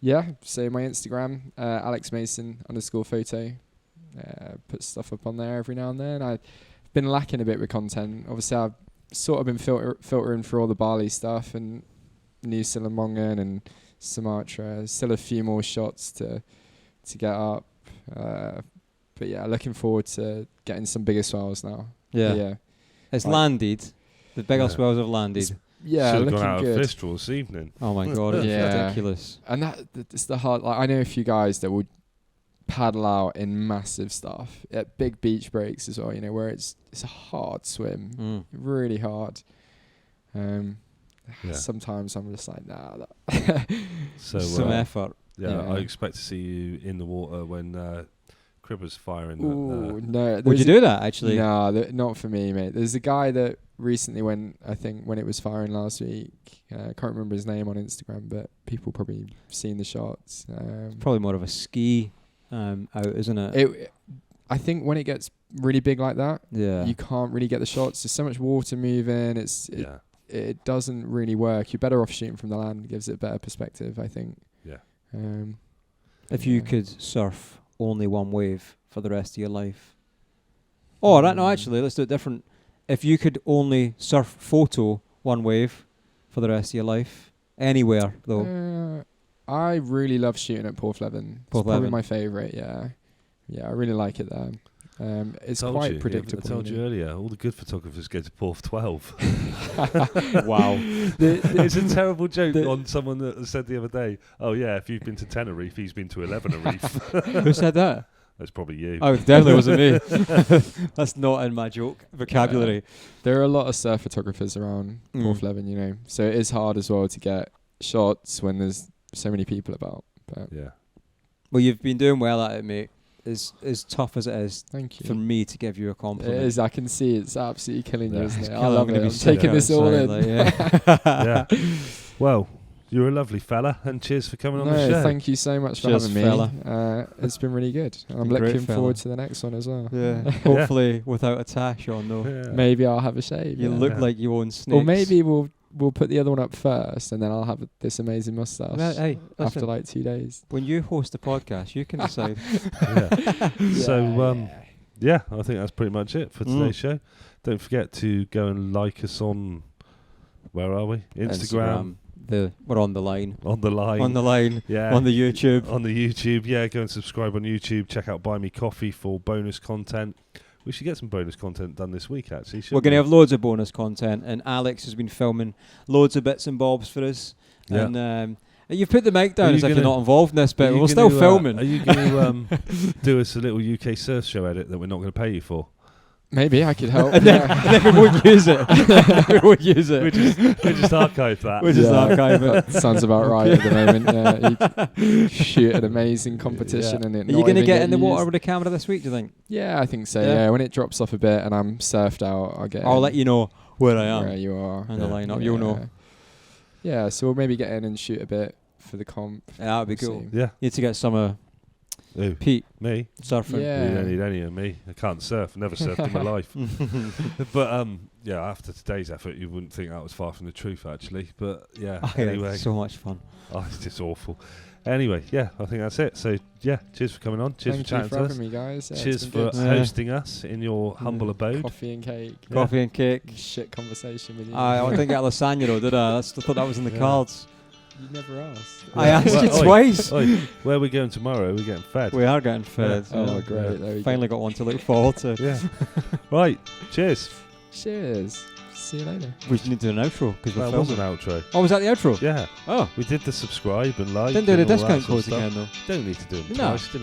S3: Yeah, so my Instagram, AlexMason_photo. Put stuff up on there every now and then. I've been lacking a bit with content. Obviously, I've sort of been filtering through all the Bali stuff and New Silamongan and Sumatra. Still a few more shots to get up. But yeah, looking forward to getting some bigger swells now.
S2: Yeah. It's landed. The bigger swells have landed.
S3: Yeah,
S1: should have
S3: looking
S1: gone out
S3: good.
S1: of Fistral this evening.
S2: Oh my god, it's ridiculous.
S3: And it's the hard. Like, I know a few guys that would paddle out in massive stuff at big beach breaks as well. Where it's a hard swim, really hard. Sometimes I'm just like, nah.
S1: So
S2: some effort.
S1: Yeah, I expect to see you in the water when Cribber's firing.
S3: Ooh, no.
S2: Would you do that actually?
S3: No, not for me, mate. There's a guy that recently when it was firing last week, I can't remember his name on Instagram, but people probably seen the shots.
S2: It's probably more of a ski out, isn't it?
S3: I think when it gets really big like that, you can't really get the shots. There's so much water moving. It doesn't really work. You're better off shooting from the land. It gives it a better perspective, I think.
S1: Yeah.
S2: If you could surf only one wave for the rest of your life. Oh, no, actually, let's do it different. If you could only surf photo one wave for the rest of your life, anywhere though.
S3: I really love shooting at Porthleven. It's probably my favourite. Yeah, I really like it there. It's quite predictable.
S1: I told you earlier, all the good photographers go to Porth 12.
S2: Wow.
S1: It's a terrible joke on someone that said the other day, oh yeah, if you've been to Tenerife, he's been to 11 Reef.
S2: Who said that?
S1: That's probably you.
S2: Oh, it definitely wasn't me. That's not in my joke vocabulary.
S3: There are a lot of surf photographers around Porthleven, so it is hard as well to get shots when there's so many people about. But
S2: well, you've been doing well at it, mate. As tough as it is,
S3: thank you,
S2: for me to give you a compliment.
S3: It is. I can see it's absolutely killing you, isn't it?
S2: I love it.
S3: I'm taking this all in.
S1: Yeah. Well, you're a lovely fella, and cheers for coming on the show.
S3: Thank you so much for having me. It's been really good. I'm looking forward to the next one as well.
S2: Yeah. Hopefully without a tash on though.
S3: Yeah. Maybe I'll have a shave.
S2: You look like you own snakes.
S3: Or maybe we'll we'll put the other one up first, and then I'll have this amazing mustache
S2: Well, hey,
S3: after
S2: listen,
S3: like 2 days.
S2: when you host a podcast, you can decide.
S1: So, yeah, I think that's pretty much it for today's show. Don't forget to go and like us on, where are we? Instagram.
S2: We're on the line.
S1: On the line.
S2: On the line.
S1: Yeah.
S2: On the YouTube.
S1: On the YouTube. Yeah, go and subscribe on YouTube. Check out Buy Me Coffee for bonus content. We should get some bonus content done this week, actually.
S2: We're going to have loads of bonus content, and Alex has been filming loads of bits and bobs for us.
S1: Yeah.
S2: And you've put the mic down
S1: Are
S2: as
S1: you
S2: if you're
S1: gonna-
S2: not involved in this, but
S1: Are you
S2: we're still
S1: gonna,
S2: filming.
S1: Are you going to do us a little UK surf show edit that we're not going to pay you for?
S3: Maybe I could help.
S2: and then we won't use it. We won't use it.
S1: We'll just archive that.
S2: We'll just archive it.
S3: That sounds about right at the moment. Yeah, you shoot an amazing competition, and it.
S2: Are you going to get in the water with the camera this week, do you think?
S3: Yeah, I think so.
S2: Yeah.
S3: Yeah, when it drops off a bit and I'm surfed out, I'll get.
S2: I'll
S3: in
S2: let you know where I am
S3: where you are
S2: and the
S1: Yeah.
S2: lineup. You'll know.
S3: Yeah, so we'll maybe get in and shoot a bit for the comp.
S2: Yeah, that would be
S3: We'll
S2: cool.
S3: see.
S1: Yeah.
S2: You need to get some
S1: Who?
S2: Pete
S1: Me?
S2: surfing.
S3: Yeah.
S1: You don't need any of me. I can't surf. Never surfed in my life. But yeah, after today's effort, you wouldn't think that was far from the truth, actually. But yeah,
S2: Oh, yeah,
S1: anyway.
S2: so much fun.
S1: Oh, it's just awful. Anyway, yeah, I think that's it. So yeah, cheers for coming on. Cheers
S3: Thank
S1: for
S3: you
S1: chatting
S3: for
S1: to us.
S3: having me, guys. Yeah,
S1: Cheers
S3: it's
S1: for
S3: been
S2: Yeah.
S1: hosting us in your humble abode.
S3: coffee and cake.
S1: Yeah.
S2: Coffee and cake.
S3: Shit conversation with you.
S2: I didn't get lasagna though, did I? I thought that was in the
S1: Yeah.
S2: cards.
S3: You never asked.
S2: I asked you
S1: Well, oi,
S2: twice.
S1: oi, where are we going tomorrow? We're getting fed.
S2: We are getting fed.
S3: Oh,
S2: yeah.
S3: great. There we
S2: Finally got one to look forward to.
S1: Yeah. Right. Cheers.
S3: go. Cheers. See you later.
S2: We should need to do an outro because we're
S1: That was an
S2: filming.
S1: outro.
S2: Oh, was that the outro?
S1: Yeah.
S2: Oh,
S1: We did the subscribe and like.
S2: didn't do the
S1: and all that
S2: discount
S1: sort of
S2: codes
S1: stuff.
S2: again though.
S1: Don't need to do them
S2: No.
S1: twice. Did 'em